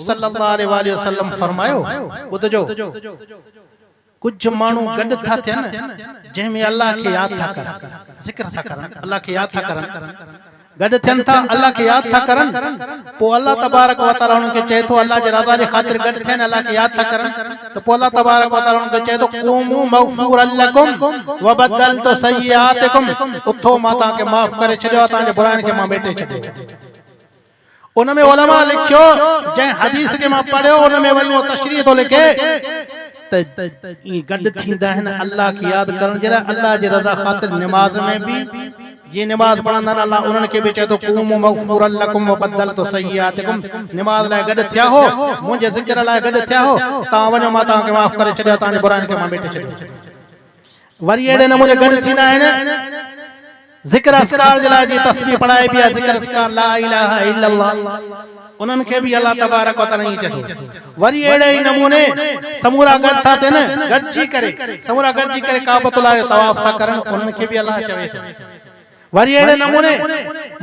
सल्लल्लाहु अलैहि वसल्लम फरमायो ॿुधजो कुछ माण्हू गॾु था थियनि जंहिंमें अल्लाह खे यादि था करनि ज़िक्र था करनि अल्लाह खे यादि था करनि गॾु थियनि था अल्लाह खे यादि था करनि पोइ अल्लाह तबारक व तआला उन्हनि खे चए थो अल्लाह जे रज़ा जे ख़ातिर गॾु थियनि अल्लाह खे यादि था करनि त पोइ अल्लाह तबारक व तआला उन्हनि खे चए थो क़ूमू मग़फ़ूरन लकुम व बदलतु सय्यातिकुम उथो मां तव्हांखे माफ़ करे छॾियो आहे तव्हांजे बुराइनि खे मां मेटे छॾियो उनमें उलमा लिखियो जंहिं हदीस खे मां पढ़ियो उनमें वञो तशरीह थो लिखे त गॾु थींदा आहिनि अल्लाह खे यादि करण जे लाइ अल्लाह जे रज़ा ख़ातिर निमाज़ में बि जीअं निमाज़ पढ़ंदा आहिनि अल्लाह उन्हनि खे बि चए थो क़ूमू मग़फ़ूरन लकुम व बदलतु सय्यातिकुम निमाज़ लाइ गॾु थिया हो मुंहिंजे ज़िक्र लाइ गॾु थिया हो तव्हां वञो मां तव्हांखे माफ़ करे छॾियो तव्हांजे बुराइनि खे मां मेटे छॾियो वरी अहिड़े नमूने गॾु थींदा आहिनि ज़िक्र अस्कार जे लाइ जी तस्बीह पढ़ाई बि आहे ज़िक्र अस्कार ला इलाहा इल्लल्लाह उन्हनि खे बि अल्लाह तबारक व तआला ई चए थो वरी अहिड़े ई नमूने समूरा गॾु था थियनि गॾिजी करे समूरा गॾिजी करे काबतुल्लाह जो तवाफ़ था करनि उन्हनि खे बि अल्लाह चवे थो वरी अहिड़े नमूने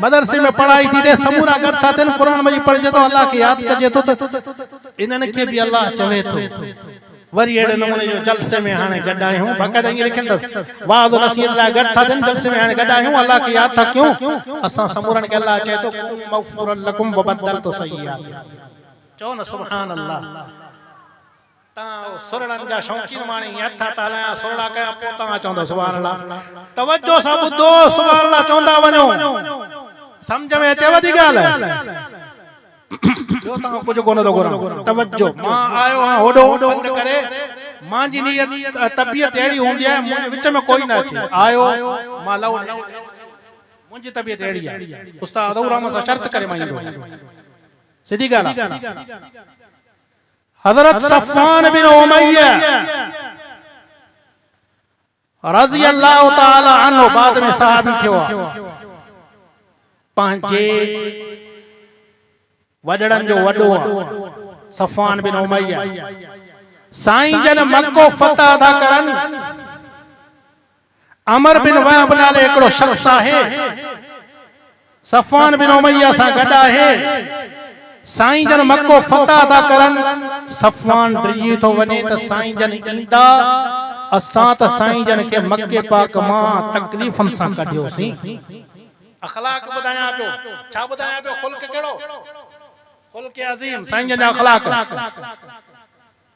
मदरसे में पढ़ाई थी थिए समूरा गॾु था थियनि क़ुरान मजीद पढ़जे थो अल्लाह खे यादि कजे थो त इन्हनि खे बि अल्लाह चवे थो वरी अहिड़े नमूने जो जलसे में हाणे गॾु आहियूं बाक़ाइदा ईअं लिखंदसि वाद नसीहत लाइ गॾु था थियनि जलसे में हाणे गॾु आहियूं अल्लाह खे यादि था कयूं असां समूरनि खे अल्लाह चए थो मग़फ़ूरन लकुम व बदलतु सय्यातिकुम चओ न सुभान अल्लाह तव्हां सुरड़नि जा शौक़ीन माण्हू हथ था हलायां सुरड़ा कया पोइ तव्हां चवंदो सुभान अल्लाह तवज्जो सां ॿुधो सुभान अल्लाह चवंदा वञो सम्झ में अचे वधी ॻाल्हि आहे ॿियो तव्हां कुझु कोन थो घुरां तवज्जो मां आयो आहियां होॾो बंदि करे मुंहिंजी नियत तबियत अहिड़ी हूंदी आहे मुंहिंजे विच में कोई न अचे आयो मां लव मुंहिंजी तबियत अहिड़ी आहे उस्ताद अज़हर रहमान सां शर्त करे मां ईंदो सिधी ॻाल्हि आहे हज़रत सफ़वान बिन उमय्या रज़ी अल्लाह तआला अन्हु बाद में सहाबी थियो पंहिंजे वडड़न जो वडो सफ़वान बिन उमय्या साईं जन मक्को फतह था करन अमर बिन वहब नाले हिकिड़ो शख्स आहे सफ़वान बिन उमय्या सां गॾु आहे साईं जन मक्को फतह था करन सफ़वान डिॼी थो वञे त साईं जन ईंदा असां त साईं जन खे मक्के पाक मां तकलीफ़न सां कढियोसीं अखलाक ॿुधायां पियो छा ॿुधायां पियो खुल्क कहिड़ो खुल्क अज़ीम साईं जन जा अखलाक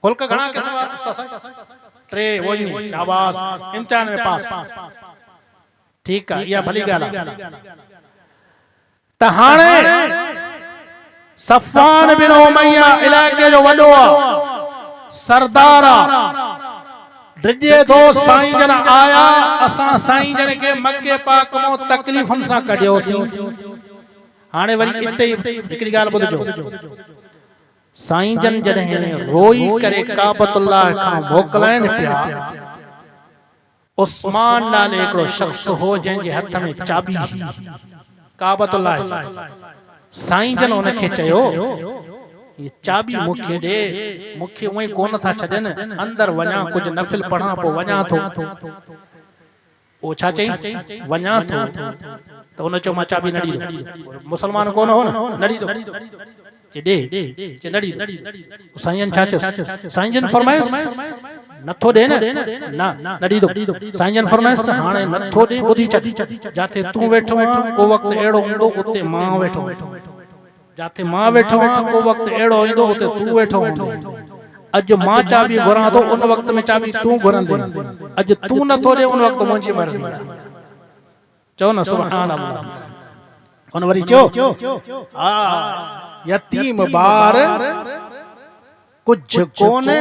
खुल्क घणा क़िस्म टे वही शाबाश इम्तिहान में पास ठीक है इहा भली ॻाल्हि आहे त हाणे सफ़वान बिन उमय्या इलाइक़े जो वॾो आहे सरदार आहे डिॼे थो साईं जन आया असां साईं जन खे मक्के पाक मां तकलीफ़न सां कढियोसीं हाणे वरी इते हिकिड़ी ॻाल्हि ॿुधजो साईं जन जॾहिं रोई करे काबतुल्लाह खां मोकिलाइनि पिया उस्मान नाले हिकिड़ो शख्स हो जंहिंजे हथ में चाबी काबतुल्लाह साईं जन उनखे चयो ये चाबी मूंखे ॾे मूंखे उएं कोन था छॾनि अंदरि वञा कुझु नफ़िल पढ़ां पोइ वञा थो ओ छा चई वञा थो त उन चयो मां चाबी न ॾींदो मुसलमान कोन हो न ॾींदो जे ॾे जे न ॾींदो साईं जन छा चयो साईं जन फरमाइस नथो ॾे न ॾींदो साईं जन फरमाइस हाणे नथो ॾे ॿुधी छॾ जाते तूं वेठो आहीं को वक़्तु अहिड़ो ईंदो उते मां वेठो जाते मां वेठो आहियां को वक़्तु अहिड़ो ईंदो उते तूं वेठो हूंदो अॼु मां चाबी घुरां थो उन वक़्त में चाबी तूं घुरंदे अॼु तूं नथो ॾे उन वक़्तु मुंहिंजी मर्ज़ी चओ न सुभान अल्लाह उन वरी चयो हा यतीम ॿार कुझु कोन्हे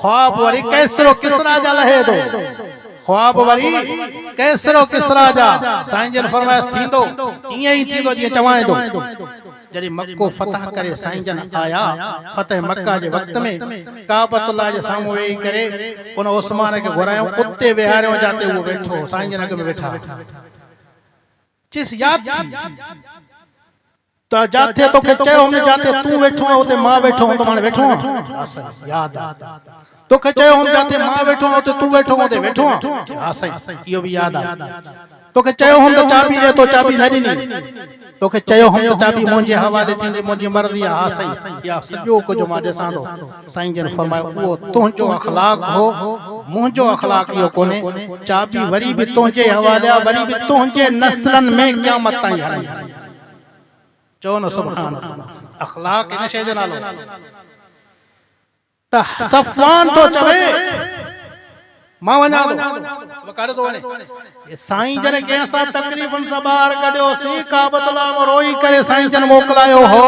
ख्वाब वरी कैसरो किसरा जा लहे थो ख्वाब वरी कैसरो किसरा जा साईं जन फरमाइश थींदो ईअं ई थींदो जीअं चवां थो जॾहिं मक्को फतह करे साईं जन आया फतह मक्का जे वक़्त में काबतुल्लाह जे साम्हूं वेही करे उन उस्मान खे घुरायूं उते विहारियो जाते उहो वेठो साईं जन अॻ में वेठा चइस याद त जाते तोखे चयो हुन जाते तूं वेठो आहे उते मां वेठो हूंदो हाणे वेठो आहियां याद तोखे चयो हुन जाते मां वेठो आहियां उते तूं वेठो उते वेठो आहियां हा साईं इहो बि याद आहे तोखे चयो हम तो चाबी दे तो चाबी न ॾिनी तोखे चयो हम तो चाबी मुंहिंजे हवाले थींदे मुंहिंजी मर्ज़ी आहे हा सही या सॼो कुझु मां ॾिसां थो साईं जन फरमायो उहो तुंहिंजो अखलाक हो मुंहिंजो अखलाक इहो कोन्हे चाबी वरी बि तुंहिंजे हवाले आहे वरी बि तुंहिंजे नस्लनि में क़यामत ताईं हलंदी चओ न सुभान अल्लाह अखलाक इन शइ जो नालो त सफ़वान तो चवे मां वञा थो कर दो वञे साईं जन के असां तकलीफ़ुनि सां ॿाहिरि कढियोसीं काबतुल्ला में रोई करे साईं जन मोकिलायो हो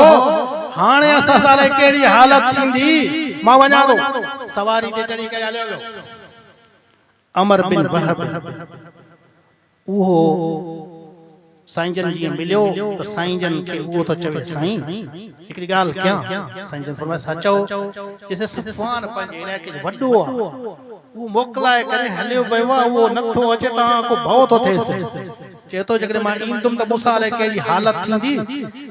हाणे असां सां कहिड़ी हालत थींदी मां वञा थो सवारी ते चढ़ी करे हलियो वियो अमर बिन वहब उहो साईं जन जी मिलियो तो साईं जन के वो तो चवे साईं हिकड़ी गाल क्या साईं जन फरमाया सचो जैसे सफ़वान पंहिंजे इलाइक़े जो वॾो आहे वो मोकिलाए करे हलियो वियो आहे उहो नथो अचे तव्हां को भउ थो थिएसि चए थो जेकॾहिं मां ईंदुमि त मूंसां अलाए कहिड़ी हालत थींदी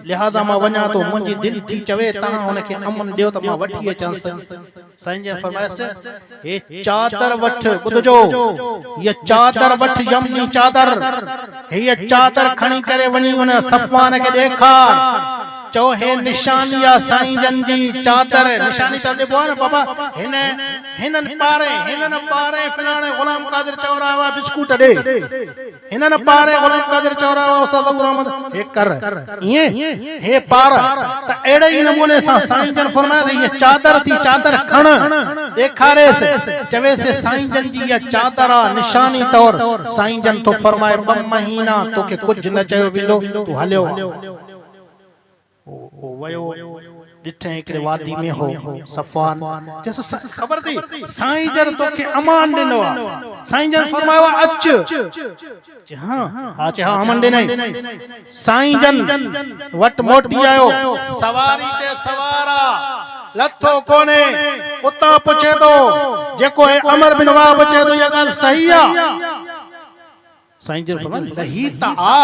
लिहाज़ा मां वञा थो मुंहिंजी दिलि थी चवे तव्हां हुनखे अमन ॾियो त मां वठी अचांसि साईं जन फरमायसि हे चादर वठ ॿुधजो हीअ चादर वठ यमनी चादर हीअ चादर खणी करे वञी हुन सफ़वान खे ॾेखार चो हे निशानी आ साईं जन जी चादर निशानी त ॾिबो न बाबा हिनन पारे फलाणे गुलाम कादिर चौराहा बिस्कुट ॾे हिनन पारे गुलाम कादिर चौराहा उस्ताद रहमत हे कर ये हे पार त एड़े ही नमूने सां साईं जन फरमाया ये चादर थी चादर खण ॾेखारेस चवे से साईं जन जी ये चादर आ निशानी तौर साईं जन तो फरमाए 2 महीना तोखे कुछ न चयो वेंदो तू हलियो ओ वयो ॾिठे हिकिड़े वादी में हो सफ़वान जैसे खबर थी साईं जन तोखे अमान ॾिनो आहे साईं जन फरमायो अच हां चे हां अमान ॾिनई साईं जन वट मोटी आयो सवारी ते सवारा लथो कोने उता पुछे तो जेको है अमर बिन वहाब पुछे तो ये गाल सही आहे साईं जन फरमाया लही ता आ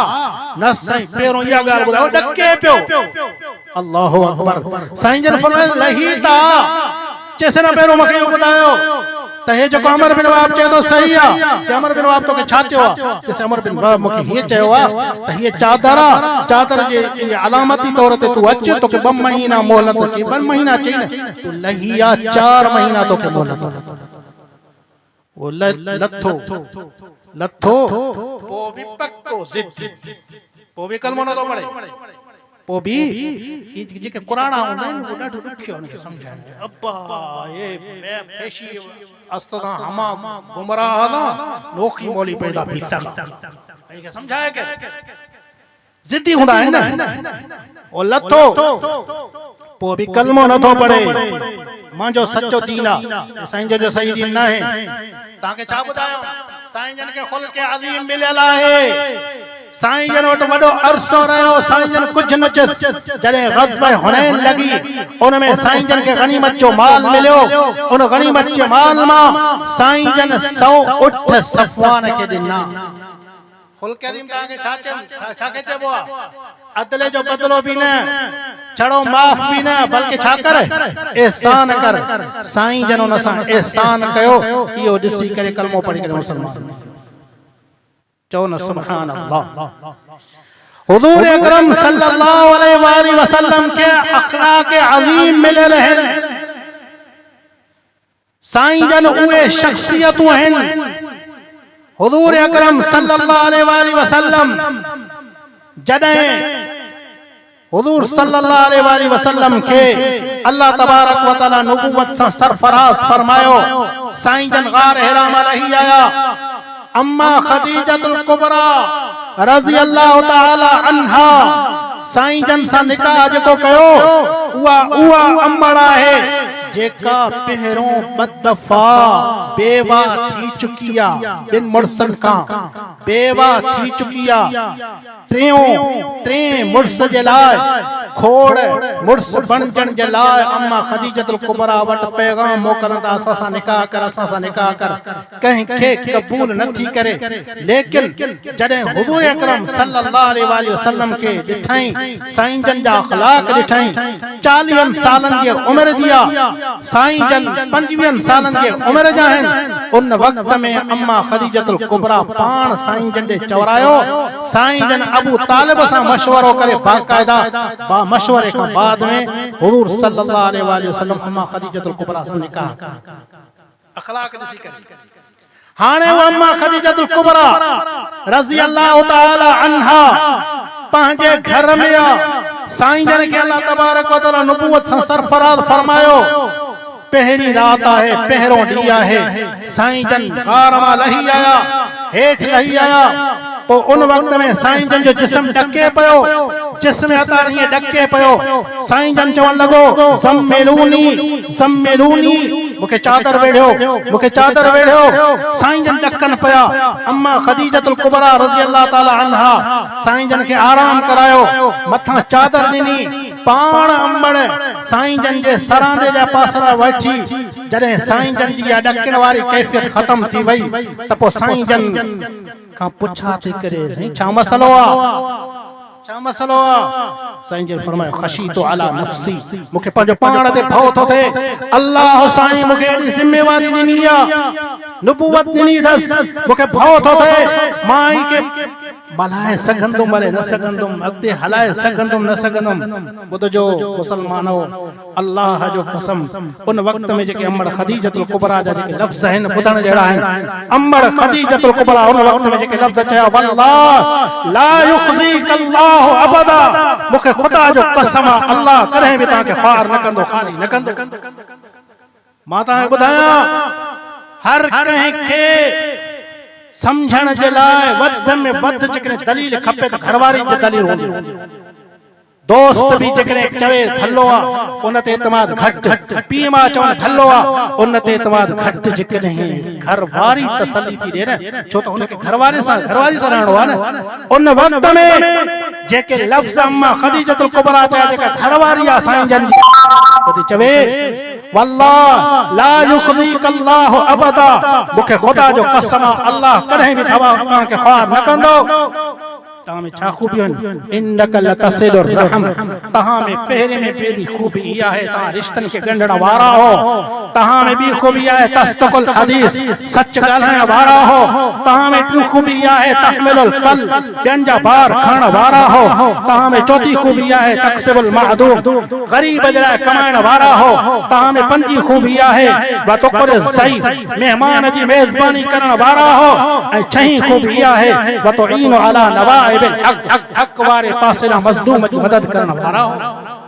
न साईं पेरों या गाल ॿुधायो ॾके पियो अल्लाहु अकबर साईं जन फरमाया लही ता चेसे न पेरों मूंखे ॿुधायो त हे जेको अमर बिन वहाब चए तो सही आहे अमर बिन वहाब तोखे छा चयो आहे चेसे अमर बिन वहाब मूंखे हीअ चयो आहे त हीअ चादर आहे चादर जे अलामती तौर ते तू अच तोखे 2 महीना मोहलत अची 2 महीना चई न तू लही आ 4 महीना तोखे मोहलत वो लथो पो भी पक्को जिद पो भी कलमो न तो पढ़े पो भी जेके कुराना हूंदा आहिनि वो ॾाढो ॾुखियो हुनखे सम्झाइण अब्बा ये पेशी अस्तदा हमा गुमराह ना नोखी मोली पैदा भी सक इनके समझाए के जिद्दी हूंदा आहिनि न ओ लथो पो भी कलमो न तो पढ़े मांजो सच्चो दीन आहे साईं जो सही दीन न आहे ताके छा ॿुधायो साईं जन के खुल के अजीम मिलियल आहे साईं जन वटि वॾो अरसो रहियो साईं जन कुझु न चयसि जॾहिं ग़ज़ब हुनैन लॻी उन में साईं जन खे गनीमत जो माल मिलियो उन गनीमत जे माल मां साईं जन 100 उठ सफ़वान खे ॾिना खुल के अजीम ताके छा के चइबो आहे अदले जो बदलो भी न छड़ो माफ भी न बल्कि छा कर एहसान कर साईं जन उन सां एहसान कयो इहो ॾिसी करे कलमो पढ़ी करे मुसलमान चओ न सुभान अल्लाह हुजूर अकरम सल्लल्लाहु अलैहि वसल्लम के अखलाक अजीम मिलल हैं साईं जन उहे शख्सियतूं आहिनि हुजूर अकरम सल्लल्लाहु अलैहि वसल्लम जॾहिं हुजूर सल्लल्लाहु अलैहि वसल्लम के अल्लाह तबारक व तआला नबूवत सां सरफराज फरमायो साईं जन गार हिरा में रही आया अम्मा खदीजतुल कुबरा रज़ी अल्लाह तआला अन्हा साईं जन सां निकाह जेको कयो उहा अम्मड़ा है जेका पहिरों बदफा बेवा थी चुकी आहे ॿिन मुड़सन खां बेवा थी चुकी आहे टे मुड़स जे लाइ खोड़ मुड़स बणजण जे लाइ अम्मा खदीजतुल कुबरा वटि पैगाम मोकिलनि था असां सां निकाह कर कंहिंखे क़बूल नथी करे लेकिन जॾहिं हुजूर अकरम सल्लल्लाहु अलैहि वसल्लम खे ॾिठई साईं जन जा अखलाक ॾिठई 40 सालनि जी उमिरि जी आहे साईं जन 25 सालन जे उम्र जा आहिनि उन वक्त में अम्मा खदीजतुल कुबरा पाण साईं जन दे चवरायो साईं जन अबू तालिब सां मशवरो करे बाकायदा बा मशवरे खां बाद में हुजूर सल्लल्लाहु अलैहि वसल्लम अम्मा खदीजतुल कुबरा सां निकाह अखलाक ॾिसी करे हाणे वो अम्मा खदीजतुल कुबरा रज़ी अल्लाह तआला अन्हा पंहिंजे घर में साईं जन के अल्लाह तबारक व तआला नबूवत सां सरफराज फरमायो पहरी रात है पहरों ॾींहुं है साईं जन गार मां लही आया हेठ लही आया तो उन वक्त में साईं जन जो जिस्म ढके पयो जिस्म अतारी ढके पयो साईं जन चवण लगो सम्मेलूनी मुखे चादर वेढ़ियो साईं जन ढकन पया अम्मा खदीजतुल कुबरा रज़ी अल्लाह ताला अन्हा साईं जन के आराम करायो मथा चादर ॾिनी पाण अंबड़ साईं जन जे सरांदे जा पासरा वठी जॾहिं साईं जन जी ढकण वारी कैफियत खत्म थी वई त पोइ साईं जन का पुछा थी करे छा मसलो आ साईं जी फरमायो खशीतो अला नफ्सी मुखे पंहिंजो पाण ते भउ थो थे अल्लाह साईं मुखे एडी जिम्मेवारी ॾिनी आ नबूवत ॾिनी अथसि मुखे भउ थो थे मां ई के बलाए सघंदुम भले न सघंदुम अॻिते हलाए सघंदुम न सघंदुम ॿुधजो मुसलमानो अल्लाह जो कसम उन वक्त में जेके अम्मड़ खदीजतुल कुबरा जा जेके लफ्ज़ आहिनि ॿुधण जहिड़ा आहिनि अम्मड़ खदीजतुल कुबरा उन वक्त में जेके लफ्ज़ चया वल्लाह ला युखज़ीकल्लाहु अबदा मुखे खुदा जो कसम अल्लाह कॾहिं बि तव्हांखे ख़्वार न कंदो खाली न कंदो मां तव्हांखे ॿुधायां हर कंहिं खे समझण जे लाइ वध में वध जेकॾहिं दलील खपे त घरवारी जी दलील हूंदी दोस्त भी जकरे चवे थल्लो आ उन ते एतमाद घट पी मां चवण थल्लो आ उन ते एतमाद घट जकॾहिं घरवारी तसल्ली थी दे न छो त उनके घरवारी सां रहणो आ न उन वक्त में जेके लफ्ज़ अम्मा खदीजतुल कुबरा चया जेका घरवारी आ साईं जन जी चवे वल्लाह ला युखज़ीकल्लाहु अबदा मुखे खुदा जो कसम अल्लाह कॾहिं बि तव्हां के ख़्वार न कंदो तहां में छा खूबियूं इन्नक लतसिलुर रहम तहां में पहरे में पहली खूबी इहा है तहां रिश्तन के गंढण वारा हो तहां में भी खूबी है तस्तकुल हदीस सच ॻाल्हाइण वारा हो तहां में टी खूबी इहा है तहमिलुल कल ॿियनि जा भार खणण वारा हो तहां में चौथी खूबी इहा है तक्सिबुल मअदूम गरीब जे लाइ कमाइण वारा हो तहां में पंजी खूबी इहा है वतुक़र ज़ईफ़ मेहमान जी मेज़बानी करण वारा हो ऐं छहीं खूबी इहा है वतुईनु अला नवा हक वारे पासे ना मज़लूम की मदद करने वाला हो